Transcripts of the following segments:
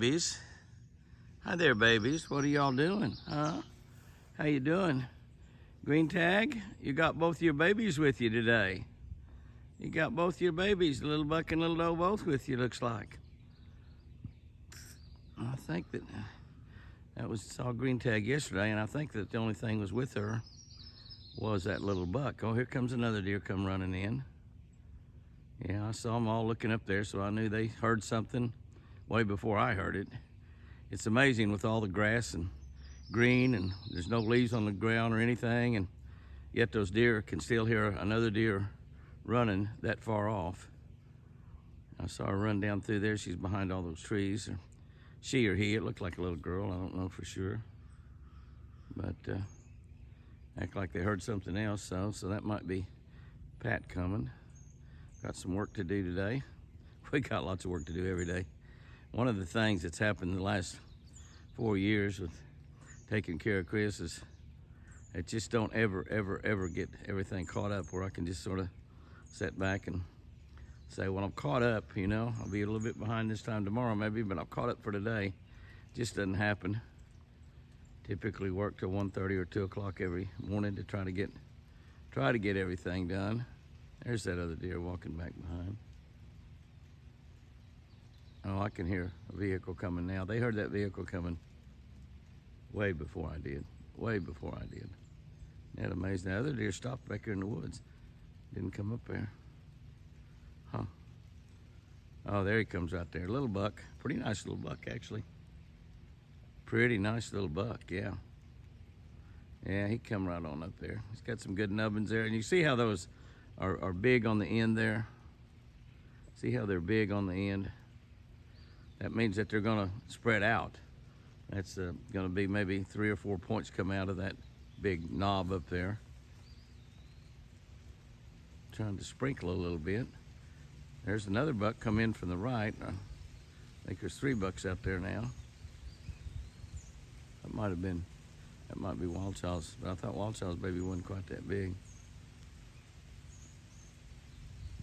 babies. Hi there, babies. What are y'all doing? Huh? How you doing? Green tag, you got both your babies with you today. You got both your babies, the little buck and little doe, both with you, looks like. I think that was saw green tag yesterday, and I think that the only thing was with her was that little buck. Oh, here comes another deer come running in. Yeah, I saw them all looking up there, so I knew they heard something way before I heard it. It's amazing with all the grass and green, and there's no leaves on the ground or anything, and yet those deer can still hear another deer running that far off. I saw her run down through there. She's behind all those trees. She or he, it looked like a little girl, I don't know for sure. But act like they heard something else, so that might be Pat coming. Got some work to do today. We got lots of work to do every day. One of the things that's happened in the last 4 years with taking care of Chris is I just don't ever get everything caught up where I can just sort of sit back and say, well, I'm caught up, you know. I'll be a little bit behind this time tomorrow maybe, but I'm caught up for today. Just doesn't happen. Typically work till 1:30 or 2 o'clock every morning to try to get everything done. There's that other deer walking back behind. Oh, I can hear a vehicle coming now. They heard that vehicle coming way before I did. Way before I did. Isn't that amazing? The other deer stopped back here in the woods. Didn't come up there. Huh. Oh, there he comes right there. Little buck. Pretty nice little buck, actually. Pretty nice little buck, yeah. Yeah, he come right on up there. He's got some good nubbins there. And you see how those are big on the end there? See how they're big on the end? That means that they're gonna spread out. That's gonna be maybe 3 or 4 points come out of that big knob up there. Trying to sprinkle a little bit. There's another buck come in from the right. I think there's 3 bucks out there now. That might be Wild Child's, but I thought Wild Child's baby wasn't quite that big.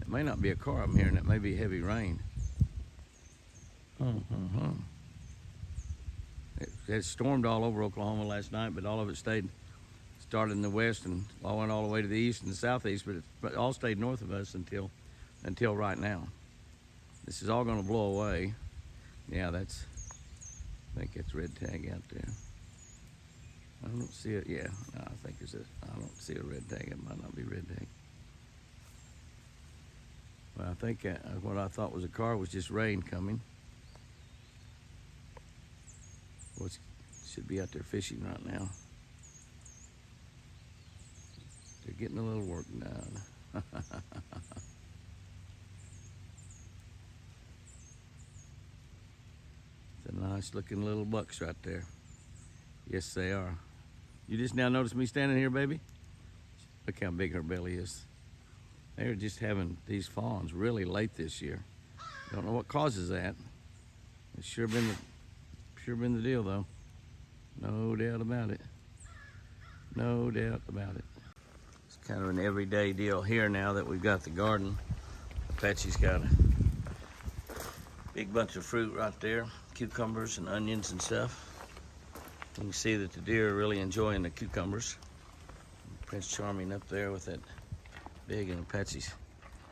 It may not be a car I'm hearing, it may be heavy rain. It stormed all over Oklahoma last night, but all of it started in the west and all went all the way to the east and the southeast, but it all stayed north of us until right now. This is all going to blow away. Yeah, I think it's red tag out there. I don't see it. Yeah, no, I don't see a red tag. It might not be red tag. Well, I think what I thought was a car was just rain coming. Well, should be out there fishing right now. They're getting a little work done. It's a nice looking little bucks right there. Yes, they are. You just now noticed me standing here, baby? Look how big her belly is. They're just having these fawns really late this year. Don't know what causes that. It's sure been the deal, though. No doubt about it. No doubt about it. It's kind of an everyday deal here now that we've got the garden. Apache's got a big bunch of fruit right there, cucumbers and onions and stuff. You can see that the deer are really enjoying the cucumbers. Prince Charming up there with that big and Apache's.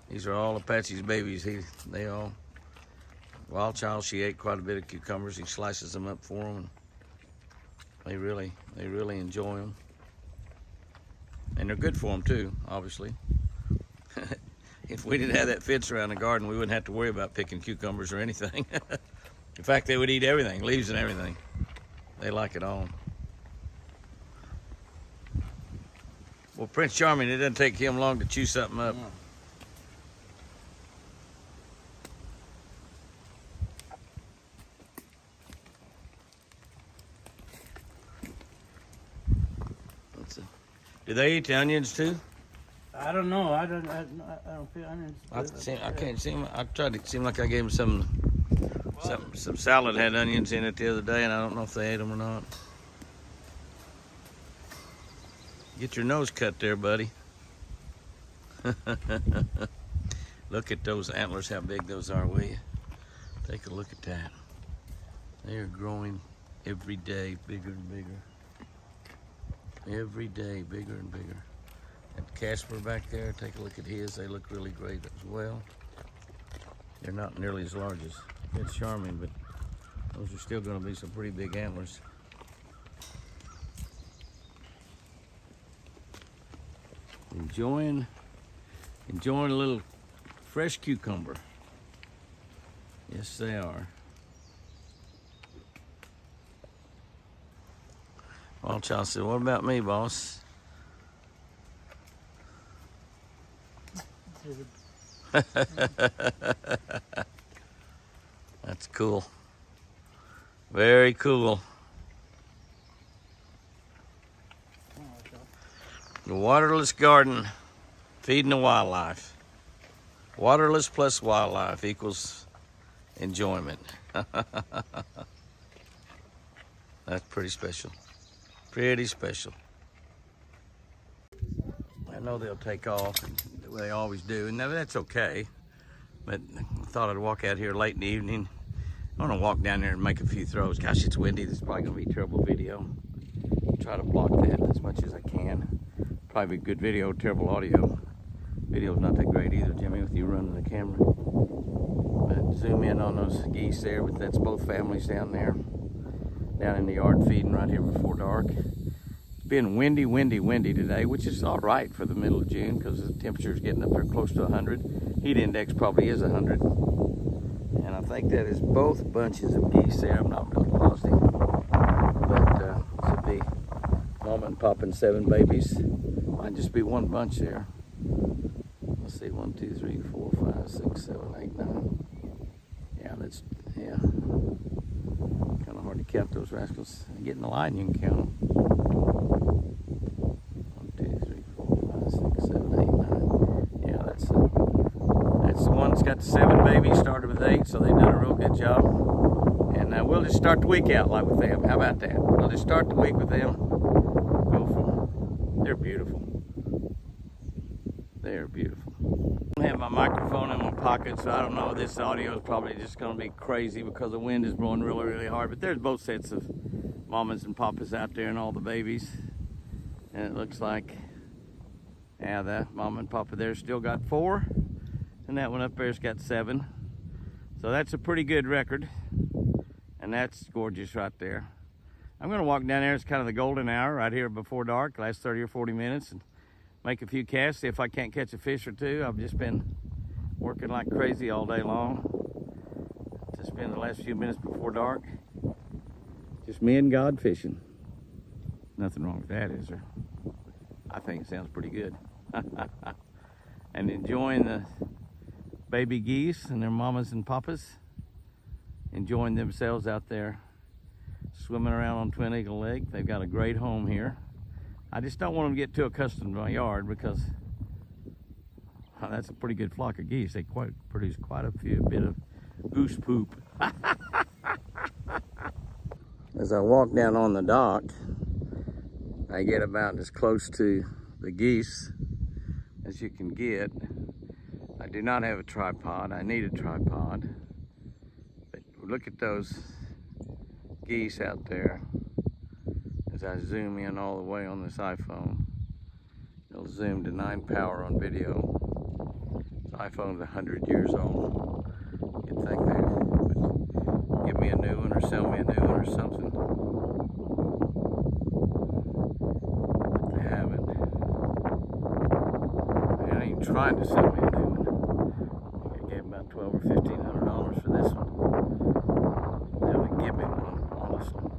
These are all Apache's babies. Wild Child, she ate quite a bit of cucumbers. He slices them up for them, and they really enjoy them. And they're good for them too, obviously. If we didn't have that fence around the garden, we wouldn't have to worry about picking cucumbers or anything. In fact, they would eat everything, leaves and everything. They like it all. Well, Prince Charming, it doesn't take him long to chew something up. Do they eat the onions too? I don't know. I don't feel onions. I can't see them. I tried to seem like I gave them some salad had onions in it the other day, and I don't know if they ate them or not. Get your nose cut there, buddy. Look at those antlers, how big those are, will you? Take a look at that. They are growing every day bigger and bigger. Every day bigger and bigger. And Casper back there, take a look at his. They look really great as well. They're not nearly as large as Prince Charming, but those are still going to be some pretty big antlers. Enjoying a little fresh cucumber. Yes, they are. Well, Charles said, what about me, boss? That's cool. Very cool. The waterless garden, feeding the wildlife. Waterless plus wildlife equals enjoyment. That's pretty special. Pretty special. I know they'll take off, and they always do, and that's okay. But I thought I'd walk out here late in the evening. I'm gonna walk down there and make a few throws. Gosh, it's windy. This is probably gonna be terrible video. Try to block that as much as I can. Probably good video, terrible audio. Video's not that great either, Jimmy, with you running the camera. But zoom in on those geese there, but that's both families down there. Down in the yard feeding right here before dark. It's been windy today, which is all right for the middle of June because the temperature's getting up there close to 100. Heat index probably is 100. And I think that is both bunches of geese there. I'm not really positive. But should be mama and papa and 7 babies. Might just be one bunch there. Let's see, 1, 2, 3, 4, 5, 6, 7, 8, 9. Yeah. Kind of hard to count those rascals. Get in the line, you can count them. 1, 2, 3, 4, 5, 6, 7, 8, 9. Yeah, that's the one that's got the 7 babies. Started with 8, so they've done a real good job. And we'll just start the week out like with them. How about that? We'll just start the week with them. Go for them. They're beautiful. They're beautiful. I have my microphone in my pocket, so I don't know. This audio is probably just going to be crazy because the wind is blowing really hard. But there's both sets of mamas and papas out there and all the babies. And it looks like, yeah, that mama and papa there still got 4. And that one up there's got 7. So that's a pretty good record. And that's gorgeous right there. I'm going to walk down there. It's kind of the golden hour right here before dark, last 30 or 40 minutes. And make a few casts, see if I can't catch a fish or 2. I've just been working like crazy all day long to spend the last few minutes before dark. Just me and God fishing. Nothing wrong with that, is there? I think it sounds pretty good. And enjoying the baby geese and their mamas and papas. Enjoying themselves out there swimming around on Twin Eagle Lake. They've got a great home here. I just don't want them to get too accustomed to my yard because that's a pretty good flock of geese. They produce quite a bit of goose poop. As I walk down on the dock, I get about as close to the geese as you can get. I do not have a tripod. I need a tripod. But look at those geese out there. As I zoom in all the way on this iPhone, it'll zoom to 9 power on video. This iPhone's 100 years old. You'd think they would give me a new one or sell me a new one or something. But they haven't. They're not even trying to sell me a new one. I think I gave about $1,200 or $1,500 for this one. They would give me one, honestly.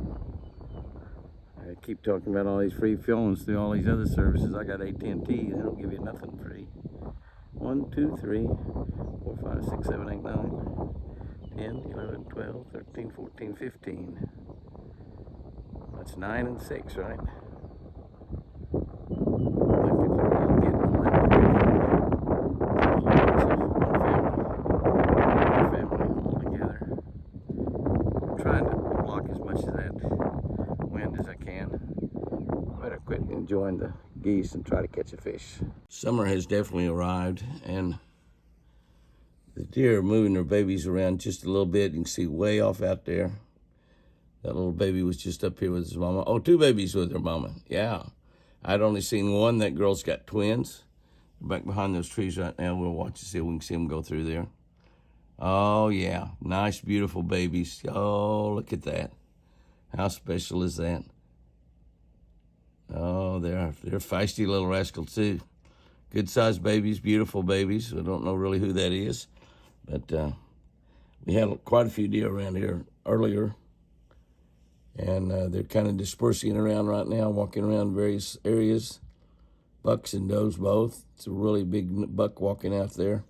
I keep talking about all these free phones through all these other services. I got AT&T. They don't give you nothing free. 1, 2, 3, 4, 5, 6, 7, 8, 9, 10, 11, 12, 13, 14, 15. That's 9 and 6, right? Look at they're all getting one family all together. I'm trying to block as much of that wind as I can. Better quit enjoying the geese and try to catch a fish. Summer has definitely arrived, and the deer are moving their babies around just a little bit. You can see way off out there. That little baby was just up here with his mama. Oh, two babies with her mama. Yeah. I'd only seen one. That girl's got twins. Back behind those trees right now. We'll watch and see if we can see them go through there. Oh, yeah. Nice, beautiful babies. Oh, look at that. How special is that? Oh, they're feisty little rascals, too. Good-sized babies, beautiful babies. I don't know really who that is. But we had quite a few deer around here earlier. And they're kind of dispersing around right now, walking around various areas. Bucks and does both. It's a really big buck walking out there.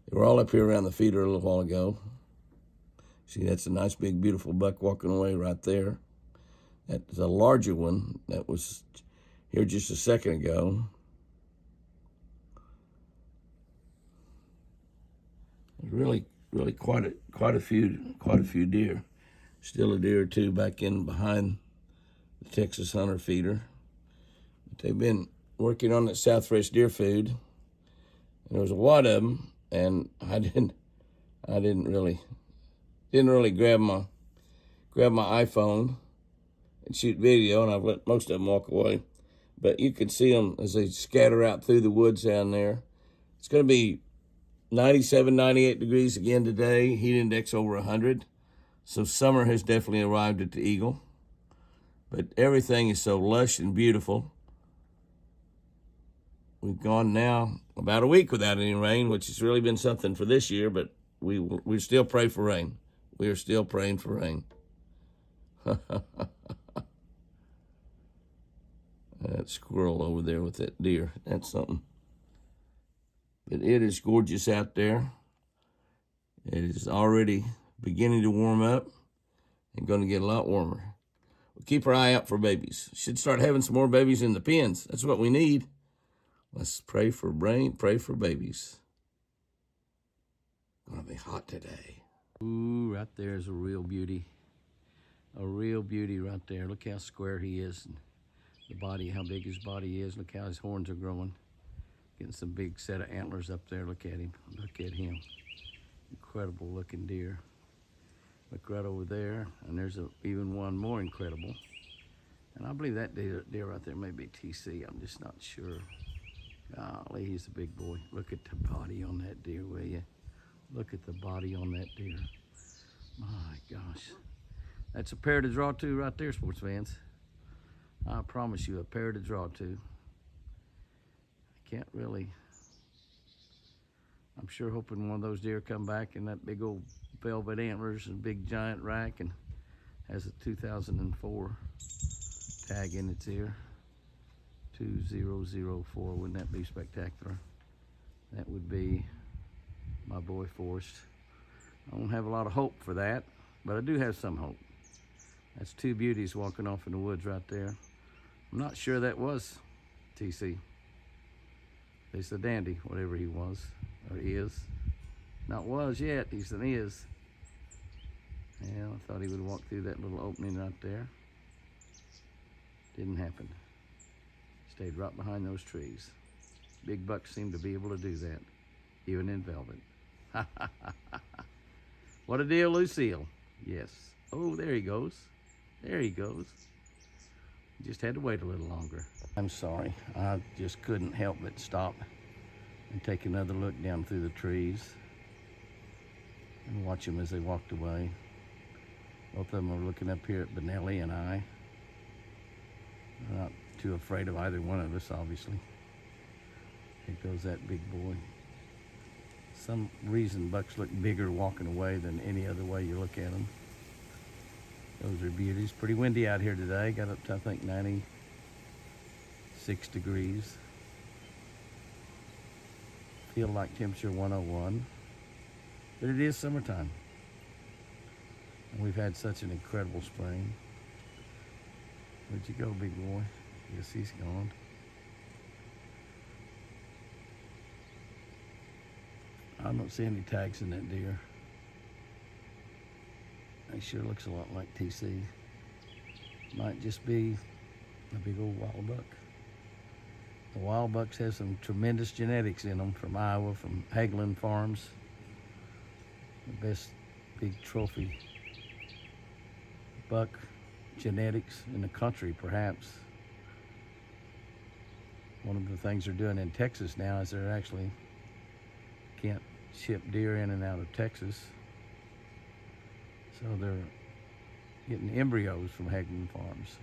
They were all up here around the feeder a little while ago. See, that's a nice, big, beautiful buck walking away right there. That's a larger one that was here just a second ago. Really quite a few deer. Still a deer or two back in behind the Texas Hunter feeder. But they've been working on that Southwest deer food. And there was a lot of them, and I didn't really grab my iPhone and shoot video, and I've let most of them walk away. But you can see them as they scatter out through the woods down there. It's going to be 97, 98 degrees again today. Heat index over 100. So summer has definitely arrived at the Eagle. But everything is so lush and beautiful. We've gone now about a week without any rain, which has really been something for this year, but we still pray for rain. We are still praying for rain. That squirrel over there with that deer, that's something. But it is gorgeous out there. It is already beginning to warm up and going to get a lot warmer. We'll keep our eye out for babies. Should start having some more babies in the pens. That's what we need. Let's pray for rain, pray for babies. Gonna be hot today. Ooh, right there is a real beauty. A real beauty right there. Look how square he is. And the body, how big his body is. Look how his horns are growing. Getting some big set of antlers up there. Look at him. Look at him. Incredible looking deer. Look right over there. And there's even one more incredible. And I believe that deer right there may be TC. I'm just not sure. Golly, he's a big boy. Look at the body on that deer, will you? Look at the body on that deer. My gosh. That's a pair to draw to right there, sports fans. I promise you, a pair to draw to. I can't really. I'm sure hoping one of those deer come back in that big old velvet antlers and big giant rack and has a 2004 tag in its ear. 2004, wouldn't that be spectacular? That would be my boy Forrest. I don't have a lot of hope for that, but I do have some hope. That's two beauties walking off in the woods right there. I'm not sure that was TC. He's a dandy, whatever he was, or is. Not was yet, he's an is. Yeah, I thought he would walk through that little opening right there. Didn't happen. Stayed right behind those trees. Big bucks seem to be able to do that, even in velvet. What a deal, Lucille. Yes. Oh, there he goes. There he goes. Just had to wait a little longer. I'm sorry. I just couldn't help but stop and take another look down through the trees and watch them as they walked away. Both of them are looking up here at Benelli and I. They're not too afraid of either one of us, obviously. There goes that big boy. Some reason bucks look bigger walking away than any other way you look at them. Those are beauties. Pretty windy out here today. Got up to, I think, 96 degrees. Feel like temperature 101. But it is summertime. And we've had such an incredible spring. Where'd you go, big boy? Yes, he's gone. I don't see any tags in that deer. He sure looks a lot like TC. Might just be a big old wild buck. The wild bucks have some tremendous genetics in them from Iowa, from Hagelin Farms. The best big trophy buck genetics in the country, perhaps. One of the things they're doing in Texas now is they're actually can't ship deer in and out of Texas. So they're getting embryos from Hagman Farms.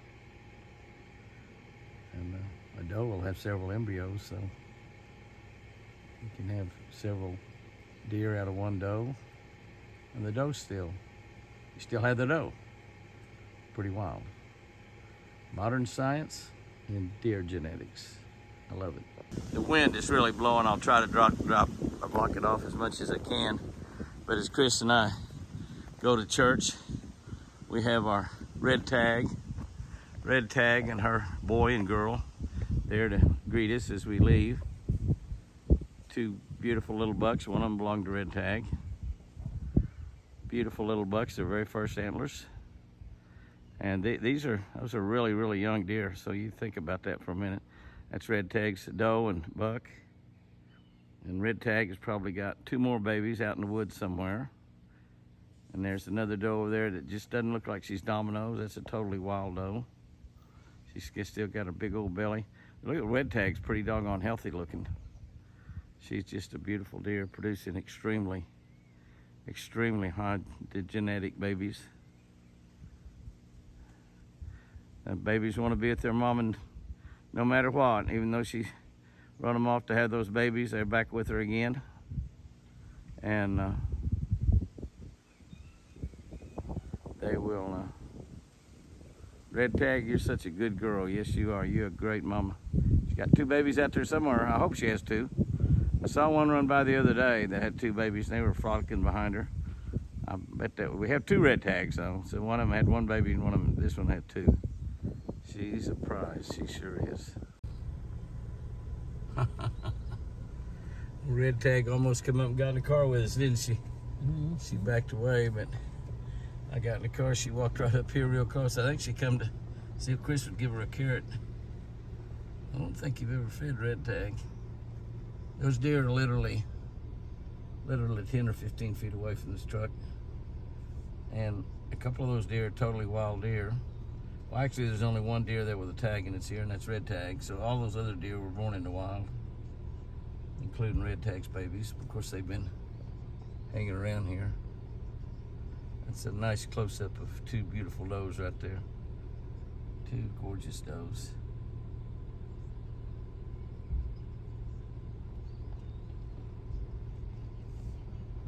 And a doe will have several embryos, so you can have several deer out of one doe. And the doe you still have the doe. Pretty wild. Modern science and deer genetics. I love it. The wind is really blowing. I'll try to block it off as much as I can. But as Chris and I go to church, we have our red tag and her boy and girl there to greet us as we leave. Two beautiful little bucks. One of them belonged to red tag. Beautiful little bucks, their very first antlers. And those are really, really young deer. So you think about that for a minute. That's red tag's doe and buck. And red tag has probably got 2 more babies out in the woods somewhere. And there's another doe over there that just doesn't look like she's Domino's. That's a totally wild doe. She's still got a big old belly. Look at red tag's pretty doggone healthy looking. She's just a beautiful deer producing extremely high genetic babies. Babies want to be with their mom and no matter what, even though she run them off to have those babies, they're back with her again. And they will, red tag, you're such a good girl. Yes, you are. You're a great mama. She's got 2 babies out there somewhere. I hope she has 2. I saw one run by the other day that had 2 babies and they were frolicking behind her. I bet that we have 2 red tags though. So one of them had 1 baby and this one had 2. She's a prize, she sure is. Red tag almost come up and got in the car with us, didn't she? Mm-hmm. She backed away, but I got in the car. She walked right up here real close. I think she come to see if Chris would give her a carrot. I don't think you've ever fed red tag. Those deer are literally 10 or 15 feet away from this truck. And a couple of those deer are totally wild deer. Well, actually, there's only 1 deer there with a tag in its ear, and that's red tag. So all those other deer were born in the wild, including red tag's babies. Of course, they've been hanging around here. That's a nice close-up of 2 beautiful does right there. 2 gorgeous does.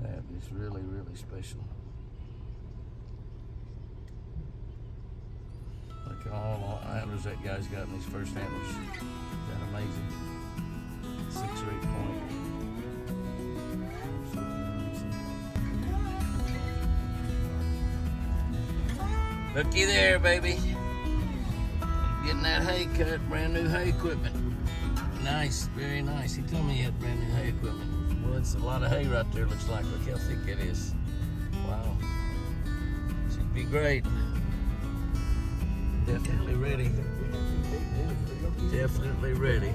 That is really, really special. Look at all the antlers that guy's got in these first antlers. Is that amazing? 6 or 8 point. Looky there, baby. Getting that hay cut, brand new hay equipment. Nice, very nice. He told me he had brand new hay equipment. Well, it's a lot of hay right there, looks like. Look how thick it is. Wow. Should be great. Definitely ready. Definitely ready.